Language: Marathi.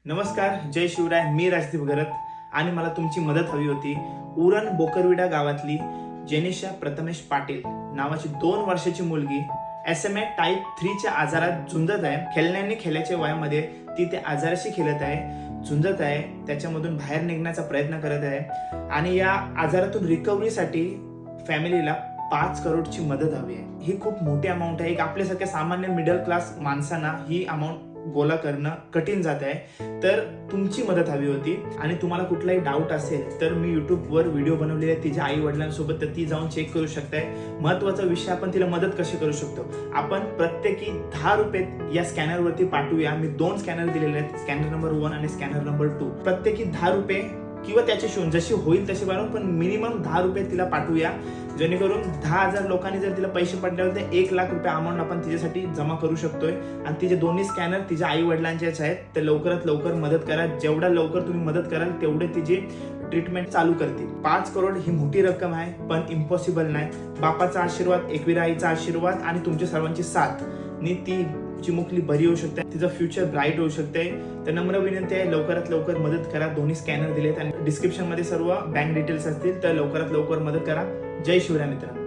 नमस्कार, जय शिवराय. मी राजदीप घरत आणि मला तुमची मदत हवी होती. उरण बोकरविडा गावातली जेनिशा प्रथमेश पाटील नावाची 2 वर्षाची मुलगी SMA टाईप 3 च्या आजारात झुंजत आहे. खेळण्यांनी खेळायच्या वयामध्ये ती त्या आजाराशी खेळत आहे, झुंजत आहे, त्याच्यामधून बाहेर निघण्याचा प्रयत्न करत आहे आणि या आजारातून रिकव्हरीसाठी फॅमिलीला 5 करोडची मदत हवी आहे. ही खूप मोठी अमाऊंट आहे. एक आपल्यासारख्या सामान्य मिडल क्लास माणसांना ही अमाऊंट गोळा करणं कठीण जात आहे. तर तुमची मदत हवी होती आणि तुम्हाला कुठलाही डाऊट असेल तर मी युट्यूबवर व्हिडिओ बनवलेले आहे तिच्या आई वडिलांसोबत, तर ती जाऊन चेक करू शकताय. महत्वाचा विषय, आपण तिला मदत कशी करू शकतो. आपण प्रत्येकी 10 रुपये या स्कॅनरवरती पाठवूया. मी 2 स्कॅनर दिलेले आहेत, स्कॅनर नंबर 1 आणि स्कॅनर नंबर 2. प्रत्येकी 10 रुपये किंवा त्याची शोध जशी होईल तशी बनवून, पण मिनिमम 10 रुपये तिला पाठवूया, जेणेकरून 10,000 लोकांनी जर तिला पैसे पाठवले तर 1 लाख रुपये अमाऊंट आपण तिच्यासाठी जमा करू शकतोय. आणि तिचे दोन्ही स्कॅनर तिच्या आई वडिलांचेच आहेत. तर लवकरात लवकर मदत करा. जेवढा लवकर तुम्ही मदत कराल तेवढे तिची ट्रीटमेंट चालू करतील. 5 करोड ही मोठी रक्कम आहे, पण इम्पॉसिबल नाही. बापाचा आशीर्वाद, एकविरा आईचा आशीर्वाद आणि तुमच्या सर्वांची साथ नी ती चिमुकली बरी होऊ शकते, तिचं फ्युचर ब्राईट होऊ शकते. तर नम्र विनंती आहे, लवकरात लवकर मदत करा. दोन्ही स्कॅनर दिलेत आणि डिस्क्रिप्शन मध्ये सर्व बँक डिटेल्स असतील, तर लवकरात लवकर मदत करा. जय शिवराय मित्रांनो.